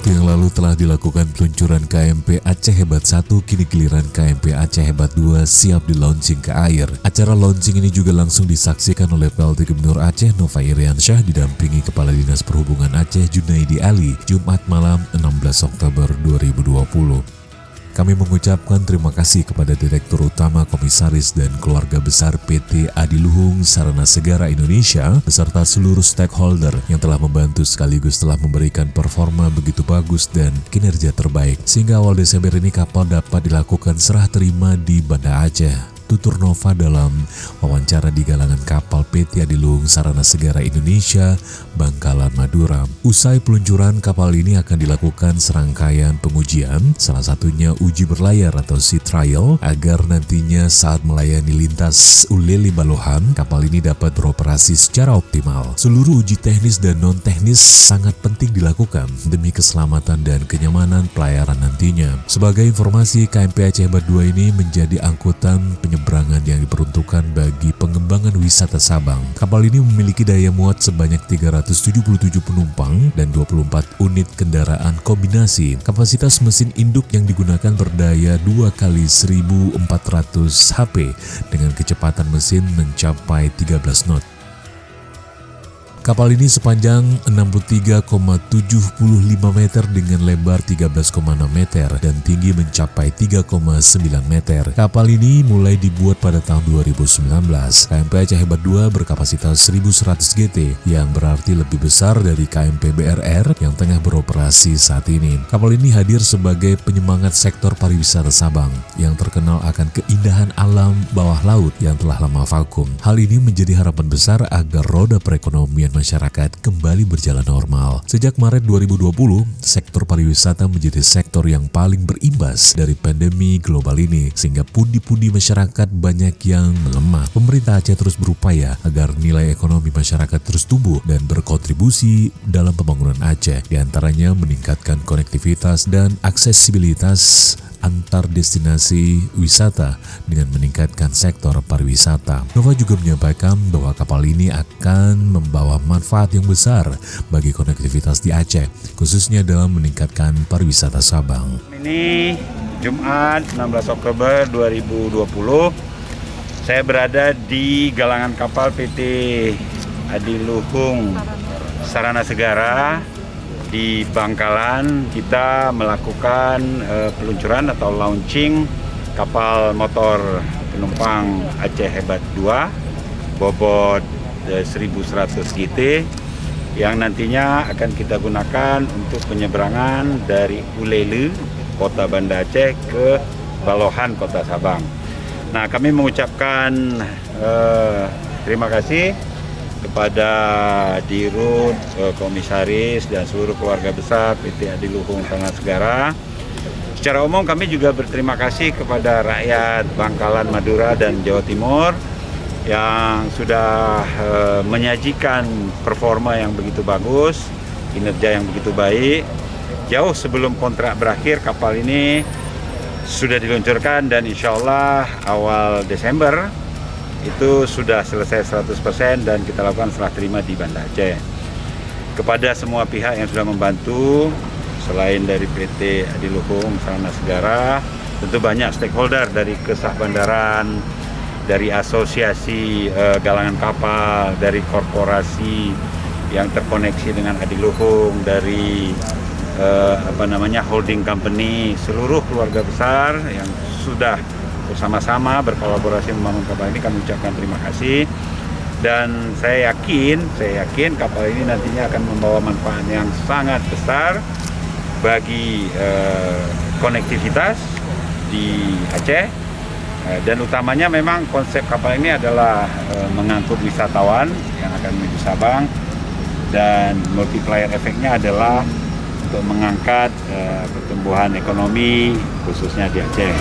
waktu yang lalu telah dilakukan peluncuran KMP Aceh Hebat 1, kini giliran KMP Aceh Hebat 2 siap di-launching ke air. Acara launching ini juga langsung disaksikan oleh PLT Gubernur Aceh Nova Iriansyah didampingi Kepala Dinas Perhubungan Aceh Junaidi Ali, Jumat malam 16 Oktober 2020. Kami mengucapkan terima kasih kepada Direktur Utama, Komisaris, dan Keluarga Besar PT Adiluhung Sarana Segara Indonesia beserta seluruh stakeholder yang telah membantu sekaligus telah memberikan performa begitu bagus dan kinerja terbaik sehingga awal Desember ini kapal dapat dilakukan serah terima di Banda Aceh. Tutur Nova dalam wawancara di galangan kapal PT Adiluhung Sarana Segara Indonesia, Bangkalan, Madura. Usai peluncuran, kapal ini akan dilakukan serangkaian pengujian, salah satunya uji berlayar atau sea trial, agar nantinya saat melayani lintas Ulele Balohan, kapal ini dapat beroperasi secara optimal. Seluruh uji teknis dan non-teknis sangat penting dilakukan demi keselamatan dan kenyamanan pelayaran nantinya. Sebagai informasi, KMP Aceh Hebat 2 ini menjadi angkutan penyeberangan yang diperuntukkan bagi pengembangan wisata Sabang. Kapal ini memiliki daya muat sebanyak 377 penumpang dan 24 unit kendaraan kombinasi. Kapasitas mesin induk yang digunakan berdaya 2 kali 1400 HP dengan kecepatan mesin mencapai 13 knot. Kapal ini sepanjang 63,75 meter dengan lebar 13,6 meter dan tinggi mencapai 3,9 meter. Kapal ini mulai dibuat pada tahun 2019. KMP Aceh Hebat 2 berkapasitas 1100 GT yang berarti lebih besar dari KMP BRR yang tengah beroperasi saat ini. Kapal ini hadir sebagai penyemangat sektor pariwisata Sabang yang terkenal akan keindahan alam bawah laut yang telah lama vakum. Hal ini menjadi harapan besar agar roda perekonomian masyarakat kembali berjalan normal. Sejak Maret 2020, sektor pariwisata menjadi sektor yang paling berimbas dari pandemi global ini, sehingga pundi-pundi masyarakat banyak yang melemah. Pemerintah Aceh terus berupaya agar nilai ekonomi masyarakat terus tumbuh dan berkontribusi dalam pembangunan Aceh, diantaranya meningkatkan konektivitas dan aksesibilitas antar destinasi wisata dengan meningkatkan sektor pariwisata. Nova juga menyampaikan bahwa kapal ini akan membawa manfaat yang besar bagi konektivitas di Aceh, khususnya dalam meningkatkan pariwisata Sabang. Ini Jumat 16 Oktober 2020, saya berada di galangan kapal PT Adiluhung Sarana Segara di Bangkalan. Kita melakukan peluncuran atau launching kapal motor penumpang Aceh Hebat 2 bobot 1100 GT yang nantinya akan kita gunakan untuk penyeberangan dari Ulele, kota Banda Aceh, ke Balohan, kota Sabang. Nah, kami mengucapkan terima kasih kepada Dirut, Komisaris, dan seluruh keluarga besar PT Adiluhung Sarana Segara. Secara umum kami juga berterima kasih kepada rakyat Bangkalan, Madura, dan Jawa Timur yang sudah menyajikan performa yang begitu bagus, kinerja yang begitu baik. Jauh sebelum kontrak berakhir, kapal ini sudah diluncurkan dan insya Allah awal Desember itu sudah selesai 100% dan kita lakukan serah terima di Banda Aceh. Kepada semua pihak yang sudah membantu, selain dari PT Adiluhung Sarana Segara, tentu banyak stakeholder dari Kesah Bandaran, dari asosiasi galangan kapal, dari korporasi yang terkoneksi dengan Adiluhung, dari holding company, seluruh keluarga besar yang sudah bersama-sama berkolaborasi membangun kapal ini. Kami ucapkan terima kasih dan saya yakin kapal ini nantinya akan membawa manfaat yang sangat besar bagi konektivitas di Aceh dan utamanya memang konsep kapal ini adalah mengangkut wisatawan yang akan menuju Sabang dan multiplier efeknya adalah untuk mengangkat pertumbuhan ekonomi khususnya di Aceh.